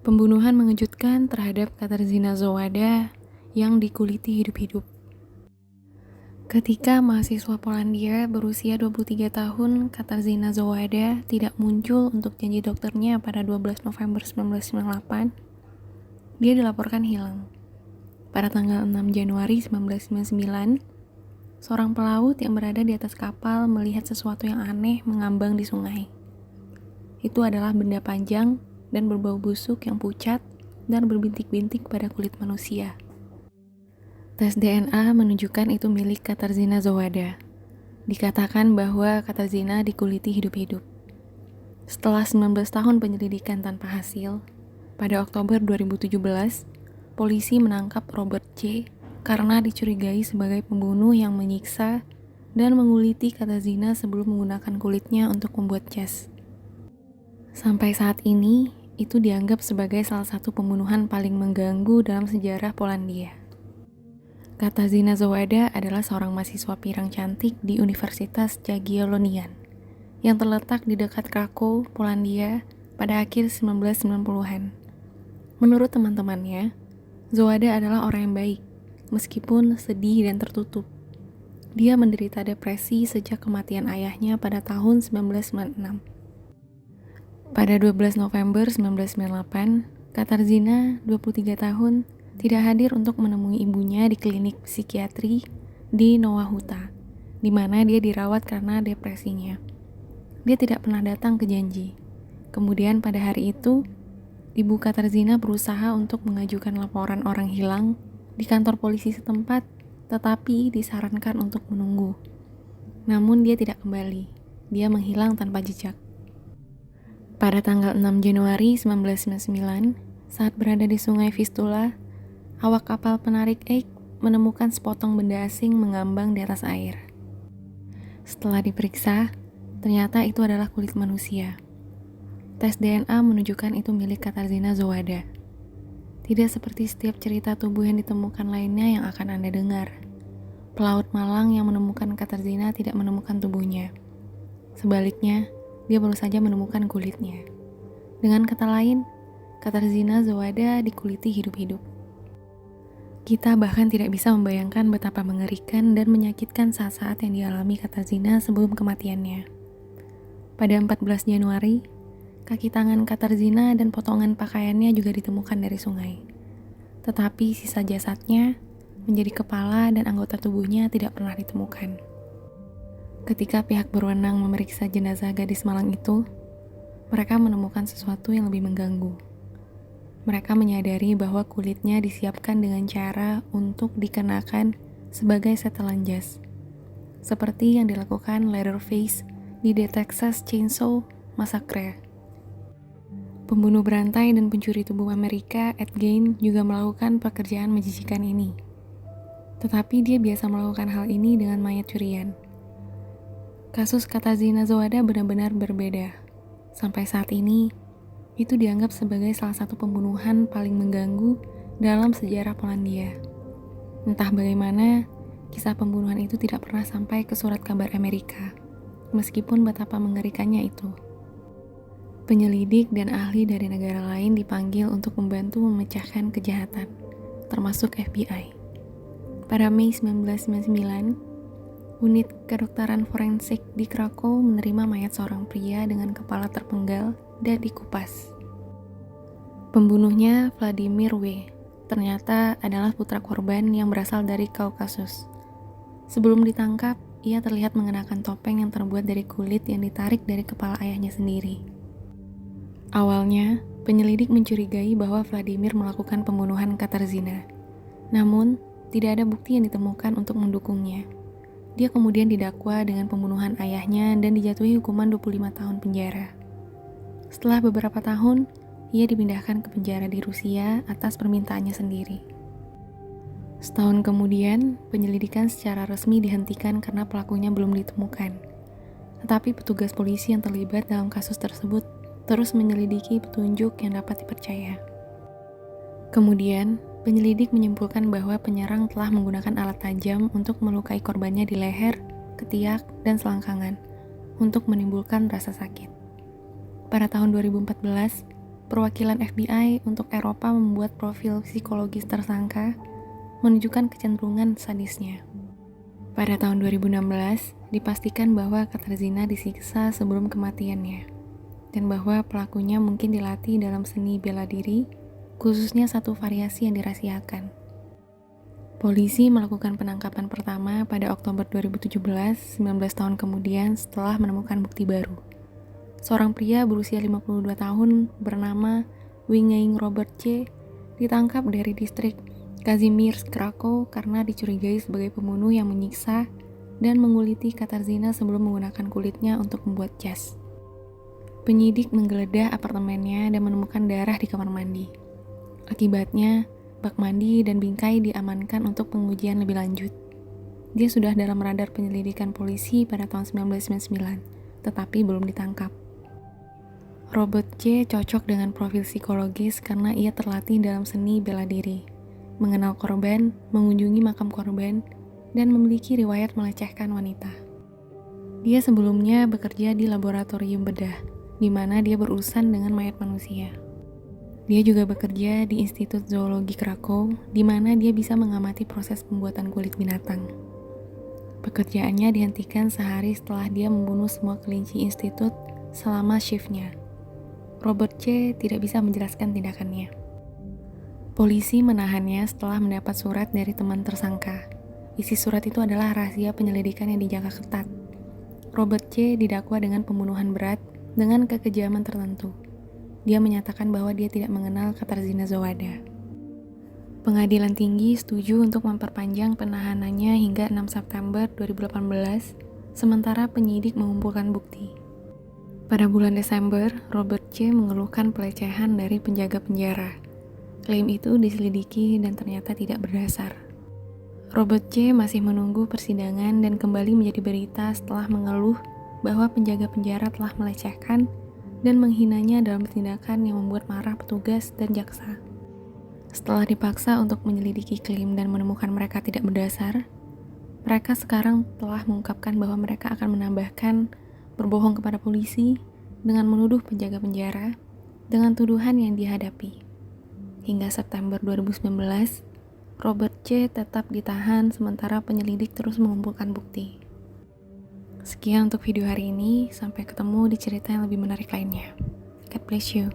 Pembunuhan mengejutkan terhadap Katarzyna Zawada yang dikuliti hidup-hidup. Ketika mahasiswa Polandia berusia 23 tahun, Katarzyna Zawada tidak muncul untuk janji dokternya pada 12 November 1998, dia dilaporkan hilang. Pada tanggal 6 Januari 1999, seorang pelaut yang berada di atas kapal melihat sesuatu yang aneh mengambang di sungai. Itu adalah benda panjang dan berbau busuk yang pucat dan berbintik-bintik pada kulit manusia. Tes DNA menunjukkan itu milik Katarzyna Zawada. Dikatakan bahwa Katarzyna dikuliti hidup-hidup. Setelah 19 tahun penyelidikan tanpa hasil, pada Oktober 2017, polisi menangkap Robert C. karena dicurigai sebagai pembunuh yang menyiksa dan menguliti Katarzyna sebelum menggunakan kulitnya untuk membuat jas. Sampai saat ini, itu dianggap sebagai salah satu pembunuhan paling mengganggu dalam sejarah Polandia. Katarzyna Zawada adalah seorang mahasiswa pirang cantik di Universitas Jagiellonian yang terletak di dekat Krakow, Polandia pada akhir 1990-an. Menurut teman-temannya, Zawada adalah orang yang baik, meskipun sedih dan tertutup. Dia menderita depresi sejak kematian ayahnya pada tahun 1996. Pada 12 November 1998, Katarzyna, 23 tahun, tidak hadir untuk menemui ibunya di klinik psikiatri di Nowa Huta, di mana dia dirawat karena depresinya. Dia tidak pernah datang ke janji. Kemudian pada hari itu, ibu Katarzyna berusaha untuk mengajukan laporan orang hilang di kantor polisi setempat, tetapi disarankan untuk menunggu. Namun dia tidak kembali. Dia menghilang tanpa jejak. Pada tanggal 6 Januari 1999, saat berada di sungai Vistula, awak kapal penarik Eik menemukan sepotong benda asing mengambang di atas air. Setelah diperiksa, ternyata itu adalah kulit manusia. Tes DNA menunjukkan itu milik Katarzyna Zawada. Tidak seperti setiap cerita tubuh yang ditemukan lainnya yang akan Anda dengar. Pelaut malang yang menemukan Katarzyna tidak menemukan tubuhnya. Sebaliknya, dia baru saja menemukan kulitnya. Dengan kata lain, Katarzyna Zawada dikuliti hidup-hidup. Kita bahkan tidak bisa membayangkan betapa mengerikan dan menyakitkan saat-saat yang dialami Katarzyna sebelum kematiannya. Pada 14 Januari, kaki tangan Katarzyna dan potongan pakaiannya juga ditemukan dari sungai. Tetapi sisa jasadnya, menjadi kepala dan anggota tubuhnya tidak pernah ditemukan. Ketika pihak berwenang memeriksa jenazah gadis malang itu, mereka menemukan sesuatu yang lebih mengganggu. Mereka menyadari bahwa kulitnya disiapkan dengan cara untuk dikenakan sebagai setelan jas, seperti yang dilakukan Leatherface di The Texas Chainsaw Massacre. Pembunuh berantai dan pencuri tubuh Amerika, Ed Gein, juga melakukan pekerjaan menjijikan ini. Tetapi dia biasa melakukan hal ini dengan mayat curian. Kasus Katarzyna Zawada benar-benar berbeda. Sampai saat ini, itu dianggap sebagai salah satu pembunuhan paling mengganggu dalam sejarah Polandia. Entah bagaimana, kisah pembunuhan itu tidak pernah sampai ke surat kabar Amerika, meskipun betapa mengerikannya itu. Penyelidik dan ahli dari negara lain dipanggil untuk membantu memecahkan kejahatan, termasuk FBI. Pada Mei 1999, unit kedokteran forensik di Krakow menerima mayat seorang pria dengan kepala terpenggal dan dikupas. Pembunuhnya, Vladimir W., ternyata adalah putra korban yang berasal dari Kaukasus. Sebelum ditangkap, ia terlihat mengenakan topeng yang terbuat dari kulit yang ditarik dari kepala ayahnya sendiri. Awalnya, penyelidik mencurigai bahwa Vladimir melakukan pembunuhan Katarzyna. Namun, tidak ada bukti yang ditemukan untuk mendukungnya. Dia kemudian didakwa dengan pembunuhan ayahnya dan dijatuhi hukuman 25 tahun penjara. Setelah beberapa tahun, ia dipindahkan ke penjara di Rusia atas permintaannya sendiri. Setahun kemudian, penyelidikan secara resmi dihentikan karena pelakunya belum ditemukan. Tetapi petugas polisi yang terlibat dalam kasus tersebut terus menyelidiki petunjuk yang dapat dipercaya. Kemudian, penyelidik menyimpulkan bahwa penyerang telah menggunakan alat tajam untuk melukai korbannya di leher, ketiak, dan selangkangan untuk menimbulkan rasa sakit. Pada tahun 2014, perwakilan FBI untuk Eropa membuat profil psikologis tersangka menunjukkan kecenderungan sadisnya. Pada tahun 2016, dipastikan bahwa Katarzyna disiksa sebelum kematiannya, dan bahwa pelakunya mungkin dilatih dalam seni bela diri, khususnya satu variasi yang dirahasiakan. Polisi melakukan penangkapan pertama pada Oktober 2017, 19 tahun kemudian setelah menemukan bukti baru. Seorang pria berusia 52 tahun bernama Wingeing Robert C. ditangkap dari distrik Kazimierz, Krakow karena dicurigai sebagai pembunuh yang menyiksa dan menguliti Katarzyna sebelum menggunakan kulitnya untuk membuat jas. Penyidik menggeledah apartemennya dan menemukan darah di kamar mandi. Akibatnya, bak mandi dan bingkai diamankan untuk pengujian lebih lanjut. Dia sudah dalam radar penyelidikan polisi pada tahun 1999, tetapi belum ditangkap. Robert C. cocok dengan profil psikologis karena ia terlatih dalam seni bela diri, mengenal korban, mengunjungi makam korban, dan memiliki riwayat melecehkan wanita. Dia sebelumnya bekerja di laboratorium bedah, di mana dia berurusan dengan mayat manusia. Dia juga bekerja di Institut Zoologi Krakow, di mana dia bisa mengamati proses pembuatan kulit binatang. Pekerjaannya dihentikan sehari setelah dia membunuh semua kelinci institut selama shiftnya. Robert C. tidak bisa menjelaskan tindakannya. Polisi menahannya setelah mendapat surat dari teman tersangka. Isi surat itu adalah rahasia penyelidikan yang dijaga ketat. Robert C. didakwa dengan pembunuhan berat dengan kekejaman tertentu. Dia menyatakan bahwa dia tidak mengenal Katarzyna Zawada. Pengadilan tinggi setuju untuk memperpanjang penahanannya hingga 6 September 2018, sementara penyidik mengumpulkan bukti. Pada bulan Desember, Robert C. mengeluhkan pelecehan dari penjaga penjara. Klaim itu diselidiki dan ternyata tidak berdasar. Robert C. masih menunggu persidangan dan kembali menjadi berita setelah mengeluh bahwa penjaga penjara telah melecehkan dan menghinanya dalam tindakan yang membuat marah petugas dan jaksa. Setelah dipaksa untuk menyelidiki klaim dan menemukan mereka tidak berdasar, mereka sekarang telah mengungkapkan bahwa mereka akan menambahkan berbohong kepada polisi dengan menuduh penjaga penjara dengan tuduhan yang dihadapi. Hingga September 2019, Robert C. tetap ditahan sementara penyelidik terus mengumpulkan bukti. Sekian untuk video hari ini, sampai ketemu di cerita yang lebih menarik lainnya. God bless you.